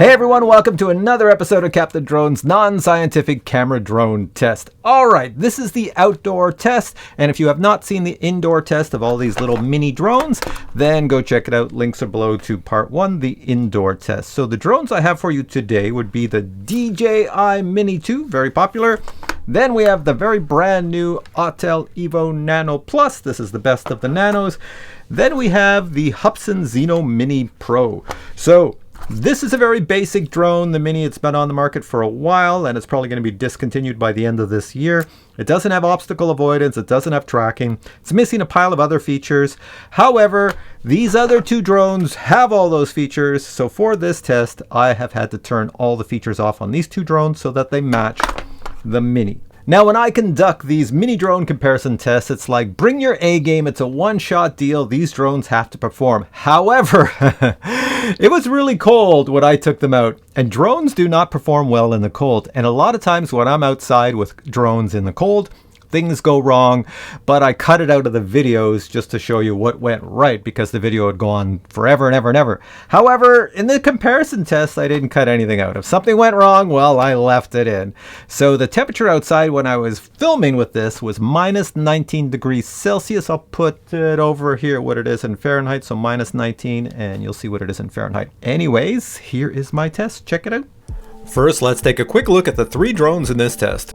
Hey everyone, welcome to another episode of Captain Drone's non-scientific camera drone test. Alright, this is the outdoor test, and if you have not seen the indoor test of all these little mini drones, then go check it out. Links are below to part 1, the indoor test. So the drones I have for you today would be the DJI Mini 2, very popular. Then we have the very brand new Autel Evo Nano Plus. This is the best of the nanos. Then we have the Hubsan Xeno Mini Pro. So this is a very basic drone, the Mini. It's been on the market for a while and it's probably going to be discontinued by the end of this year. It doesn't have obstacle avoidance, it doesn't have tracking, it's missing a pile of other features. However, these other two drones have all those features, so for this test I have had to turn all the features off on these two drones so that they match the Mini. Now, when I conduct these mini drone comparison tests, it's like bring your A game. It's a one-shot deal. These drones have to perform. However, it was really cold when I took them out, and drones do not perform well in the cold. And a lot of times when I'm outside with drones in the cold, things go wrong, but I cut it out of the videos just to show you what went right, because the video would go on forever and ever and ever. However, in the comparison test, I didn't cut anything out. If something went wrong, well, I left it in. So the temperature outside when I was filming with this was minus 19 degrees Celsius. I'll put it over here what it is in Fahrenheit, so minus 19, and you'll see what it is in Fahrenheit. Anyways, here is my test. Check it out. First, let's take a quick look at the three drones in this test.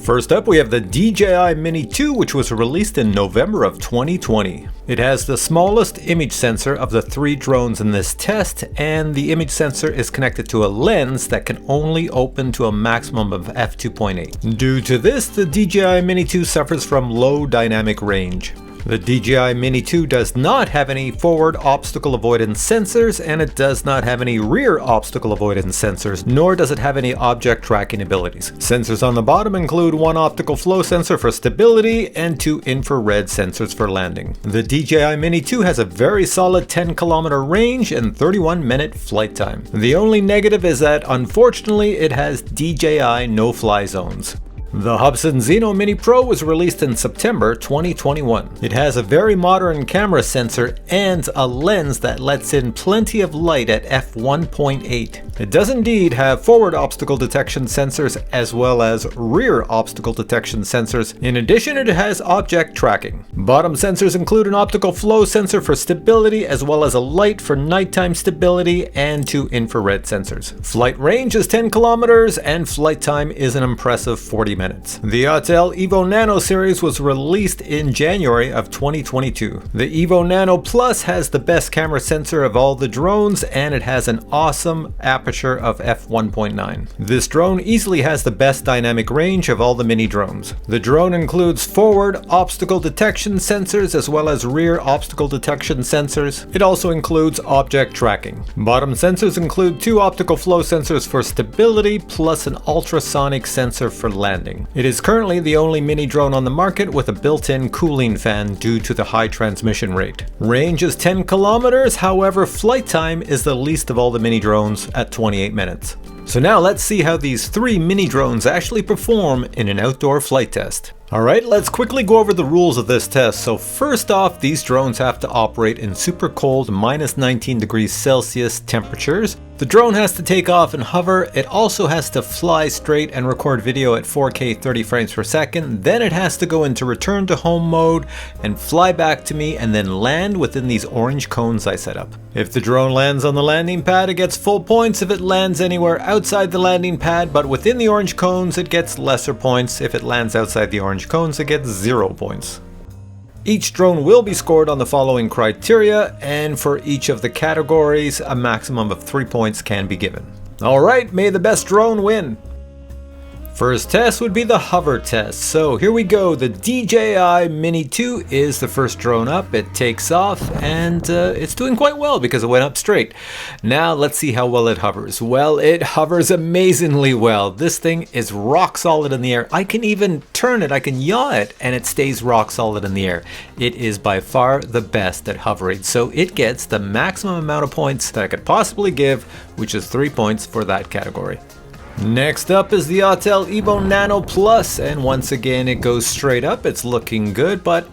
First up, we have the DJI Mini 2, which was released in November of 2020. It has the smallest image sensor of the three drones in this test, and the image sensor is connected to a lens that can only open to a maximum of f2.8. Due to this, the DJI Mini 2 suffers from low dynamic range. The DJI Mini 2 does not have any forward obstacle avoidance sensors, and it does not have any rear obstacle avoidance sensors, nor does it have any object tracking abilities. Sensors on the bottom include one optical flow sensor for stability and two infrared sensors for landing. The DJI Mini 2 has a very solid 10-kilometer range and 31-minute flight time. The only negative is that, unfortunately, it has DJI no-fly zones. The Hubsan Xeno Mini Pro was released in September 2021. It has a very modern camera sensor and a lens that lets in plenty of light at f1.8. It does indeed have forward obstacle detection sensors as well as rear obstacle detection sensors. In addition, it has object tracking. Bottom sensors include an optical flow sensor for stability as well as a light for nighttime stability and two infrared sensors. Flight range is 10 kilometers and flight time is an impressive 40 minutes. The Autel Evo Nano series was released in January of 2022. The Evo Nano Plus has the best camera sensor of all the drones, and it has an awesome aperture of f1.9. This drone easily has the best dynamic range of all the mini drones. The drone includes forward obstacle detection sensors as well as rear obstacle detection sensors. It also includes object tracking. Bottom sensors include two optical flow sensors for stability plus an ultrasonic sensor for landing. It is currently the only mini drone on the market with a built-in cooling fan due to the high transmission rate. Range is 10 kilometers, however flight time is the least of all the mini drones at 28 minutes. So now let's see how these three mini drones actually perform in an outdoor flight test. Alright, let's quickly go over the rules of this test. So first off, these drones have to operate in super cold minus 19 degrees Celsius temperatures. The drone has to take off and hover. It also has to fly straight and record video at 4K 30 frames per second. Then it has to go into return to home mode and fly back to me and then land within these orange cones I set up. If the drone lands on the landing pad, it gets full points. If it lands anywhere outside the landing pad but within the orange cones, it gets lesser points. If it lands outside the orange cones, it gets 0 points. Each drone will be scored on the following criteria, and for each of the categories, a maximum of 3 points can be given. Alright, may the best drone win! First test would be the hover test. So here we go. The DJI Mini 2 is the first drone up. It takes off and it's doing quite well because it went up straight. Now let's see how well it hovers. Well, it hovers amazingly well. This thing is rock solid in the air. I can even turn it, I can yaw it, and it stays rock solid in the air. It is by far the best at hovering. So it gets the maximum amount of points that I could possibly give, which is 3 points for that category. Next up is the Autel Evo Nano Plus, and once again it goes straight up. It's looking good, but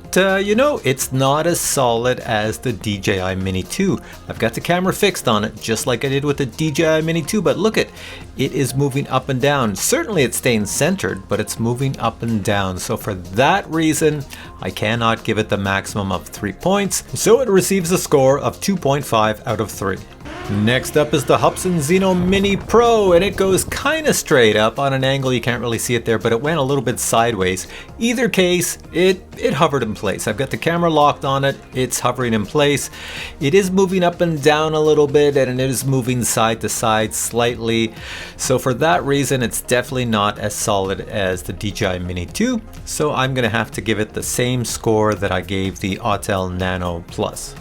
you know, it's not as solid as the DJI Mini 2. I've got the camera fixed on it just like I did with the DJI Mini 2, but look it is moving up and down. Certainly it's staying centered, but it's moving up and down. So for that reason, I cannot give it the maximum of 3 points. So it receives a score of 2.5 out of 3. Next up is the Hubsan Zeno Mini Pro, and it goes kind of straight up. On an angle you can't really see it there, but it went a little bit sideways. Either case, it hovered in place. I've got the camera locked on it, it's hovering in place. It is moving up and down a little bit, and it is moving side to side slightly. So for that reason, it's definitely not as solid as the DJI Mini 2. So I'm gonna have to give it the same score that I gave the Autel Nano Plus.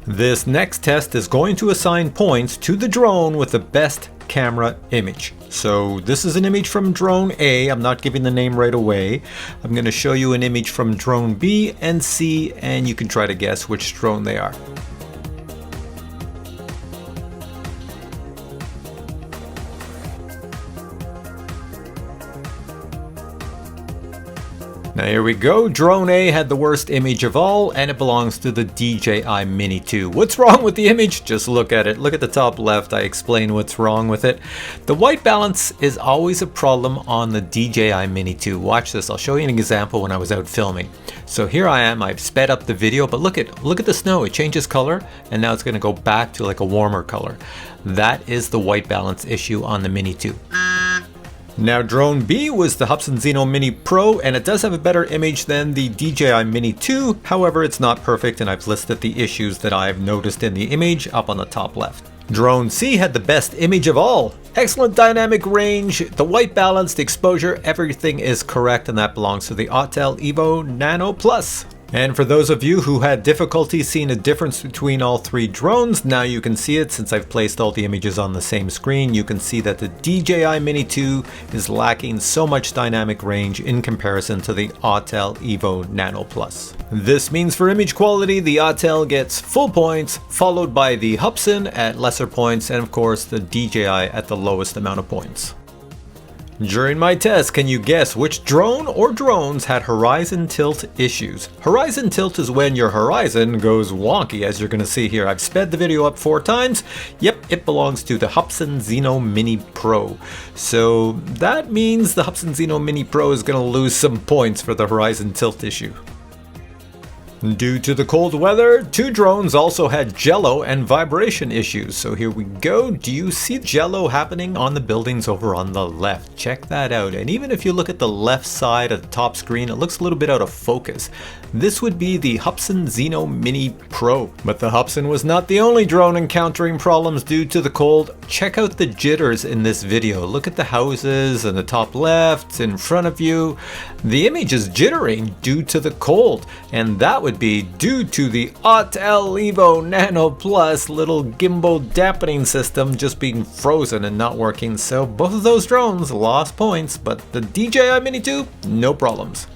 This next test is going to assign points to the drone with the best camera image. So this is an image from drone A. I'm not giving the name right away. I'm going to show you an image from drone B and C, and you can try to guess which drone they are. Now here we go. Drone A had the worst image of all, and it belongs to the DJI Mini 2. What's wrong with the image? Just look at it. Look at the top left. I explain what's wrong with it. The white balance is always a problem on the DJI Mini 2. Watch this. I'll show you an example when I was out filming. So here I am. I've sped up the video, but look at the snow. It changes color, and now it's going to go back to like a warmer color. That is the white balance issue on the Mini 2. Now drone B was the Hubsan Zeno Mini Pro, and it does have a better image than the DJI Mini 2. However, it's not perfect, and I've listed the issues that I've noticed in the image up on the top left. Drone C had the best image of all. Excellent dynamic range, the white balance, the exposure, everything is correct, and that belongs to the Autel Evo Nano Plus. And for those of you who had difficulty seeing a difference between all three drones, now you can see it since I've placed all the images on the same screen. You can see that the DJI Mini 2 is lacking so much dynamic range in comparison to the Autel Evo Nano Plus. This means for image quality, the Autel gets full points, followed by the Hubsan at lesser points, and of course the DJI at the lowest amount of points. During my test, can you guess which drone or drones had horizon tilt issues? Horizon tilt is when your horizon goes wonky, as you're going to see here. I've sped the video up 4 times. Yep, it belongs to the Hubsan Zeno Mini Pro. So that means the Hubsan Zeno Mini Pro is going to lose some points for the horizon tilt issue. Due to the cold weather, 2 drones also had jello and vibration issues. So here we go. Do you see jello happening on the buildings over on the left? Check that out. And even if you look at the left side of the top screen, it looks a little bit out of focus. This would be the Hubsan Zeno Mini Pro. But the Hubsan was not the only drone encountering problems due to the cold. Check out the jitters in this video. Look at the houses in the top left, in front of you. The image is jittering due to the cold, and that would be due to the Autel Evo Nano Plus little gimbal dampening system just being frozen and not working. So both of those drones lost points, but the DJI Mini 2, no problems.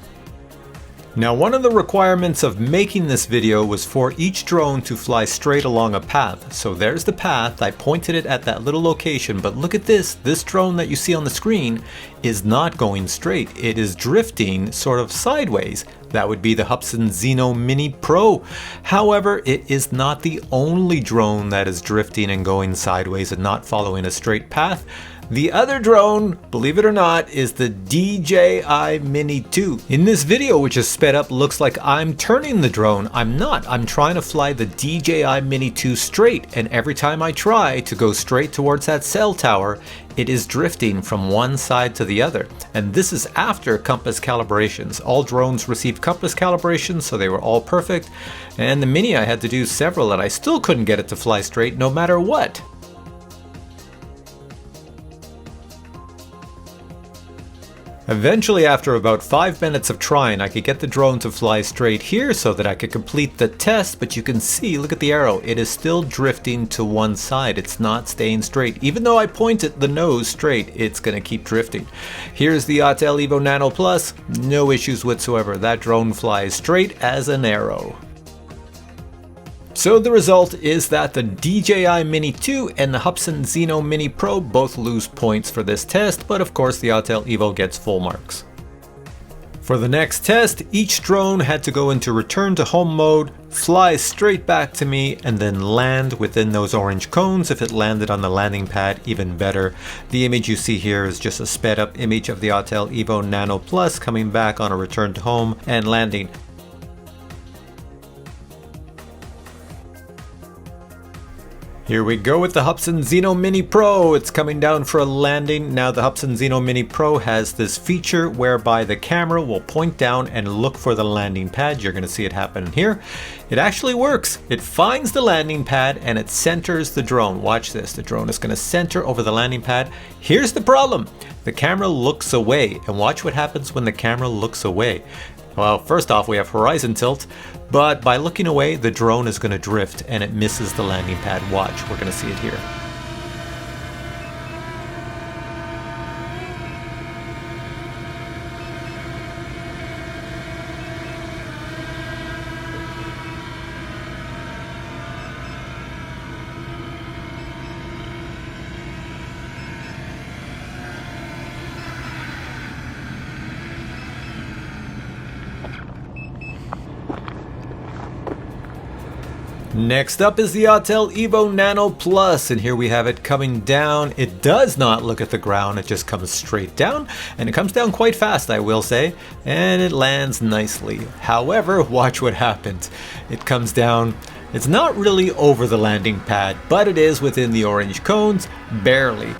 Now, one of the requirements of making this video was for each drone to fly straight along a path. So there's the path, I pointed it at that little location, but look at this drone that you see on the screen is not going straight. It is drifting sort of sideways. That would be the Hubsan Zeno Mini Pro. However, it is not the only drone that is drifting and going sideways and not following a straight path. The other drone, believe it or not, is the DJI Mini 2. In this video, which is sped up, looks like I'm turning the drone. I'm not. I'm trying to fly the DJI Mini 2 straight, and every time I try to go straight towards that cell tower, it is drifting from one side to the other. And this is after compass calibrations. All drones receive compass calibrations, so they were all perfect. And the Mini, I had to do several, and I still couldn't get it to fly straight no matter what. Eventually, after about 5 minutes of trying, I could get the drone to fly straight here so that I could complete the test, but you can see, look at the arrow, it is still drifting to one side. It's not staying straight. Even though I pointed the nose straight, it's going to keep drifting. Here's the Autel Evo Nano Plus, no issues whatsoever. That drone flies straight as an arrow. So the result is that the DJI Mini 2 and the Hubsan Zeno Mini Pro both lose points for this test, but of course the Autel Evo gets full marks. For the next test, each drone had to go into return to home mode, fly straight back to me, and then land within those orange cones. If it landed on the landing pad, even better. The image you see here is just a sped up image of the Autel Evo Nano Plus coming back on a return to home and landing. Here we go with the Hubsan Zeno Mini Pro. It's coming down for a landing. Now the Hubsan Zeno Mini Pro has this feature whereby the camera will point down and look for the landing pad. You're going to see it happen here. It actually works. It finds the landing pad and it centers the drone. Watch this. The drone is going to center over the landing pad. Here's the problem. The camera looks away, and watch what happens when the camera looks away. Well, first off, we have horizon tilt, but by looking away, the drone is going to drift and it misses the landing pad. Watch, we're going to see it here. Next up is the Autel Evo Nano Plus, and here we have it coming down. It does not look at the ground, it just comes straight down, and it comes down quite fast, I will say, and it lands nicely. However, watch what happens. It comes down, it's not really over the landing pad, but it is within the orange cones, barely.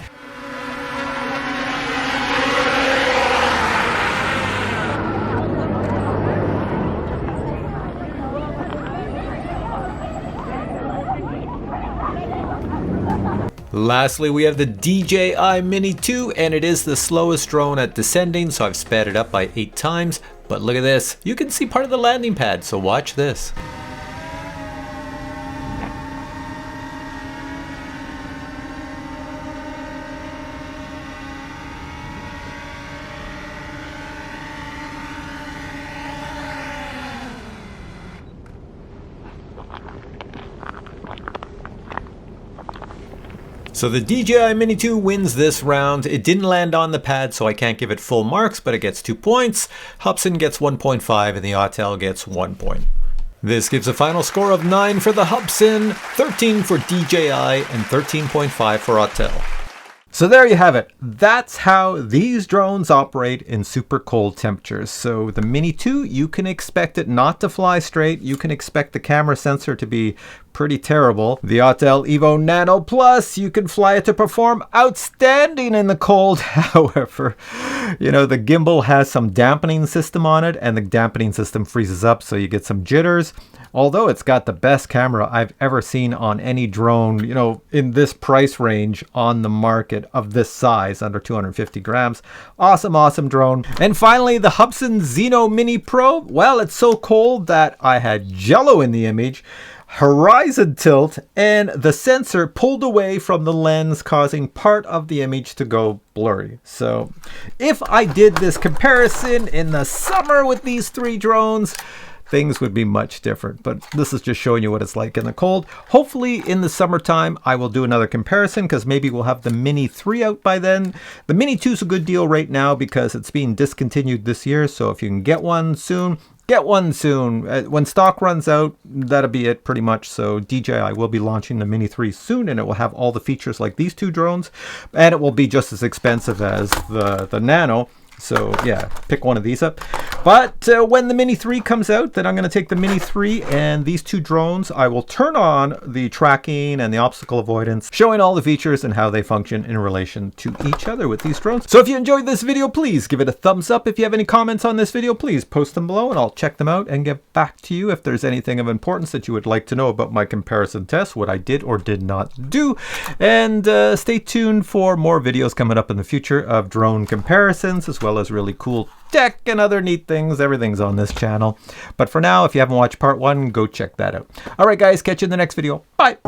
Lastly, we have the DJI Mini 2, and it is the slowest drone at descending, so I've sped it up by 8 times. But look at this, you can see part of the landing pad, so watch this. So the DJI Mini 2 wins this round. It didn't land on the pad, so I can't give it full marks, but it gets 2 points. Hubsan gets 1.5 and the Autel gets 1 point. This gives a final score of 9 for the Hubsan, 13 for DJI, and 13.5 for Autel. So there you have it. That's how these drones operate in super cold temperatures. So the Mini 2, you can expect it not to fly straight. You can expect the camera sensor to be pretty terrible. The Autel Evo Nano Plus, you can fly it to perform outstanding in the cold. However, you know, the gimbal has some dampening system on it, and the dampening system freezes up, so you get some jitters. Although it's got the best camera I've ever seen on any drone, you know, in this price range on the market of this size, under 250 grams. Awesome, awesome drone. And finally, the Hubsan Zeno Mini Pro. Well, it's so cold that I had jello in the image, horizon tilt, and the sensor pulled away from the lens, causing part of the image to go blurry. So if I did this comparison in the summer with these 3 drones, things would be much different, but this is just showing you what it's like in the cold. Hopefully in the summertime I will do another comparison, because maybe we'll have the Mini 3 out by then. The Mini 2 is a good deal right now because it's being discontinued this year, so if you can get one soon, get one soon. When stock runs out, that'll be it pretty much. So DJI will be launching the Mini 3 soon, and it will have all the features like these 2 drones, and it will be just as expensive as the Nano. So yeah, pick one of these up. But when the Mini 3 comes out, then I'm going to take the Mini 3 and these two drones. I will turn on the tracking and the obstacle avoidance, showing all the features and how they function in relation to each other with these drones. So if you enjoyed this video, please give it a thumbs up. If you have any comments on this video, please post them below and I'll check them out and get back to you if there's anything of importance that you would like to know about my comparison test, what I did or did not do. And stay tuned for more videos coming up in the future of drone comparisons, as well as really cool tech and other neat things. Everything's on this channel. But for now, if you haven't watched part 1, go check that out. All right, guys, catch you in the next video. Bye.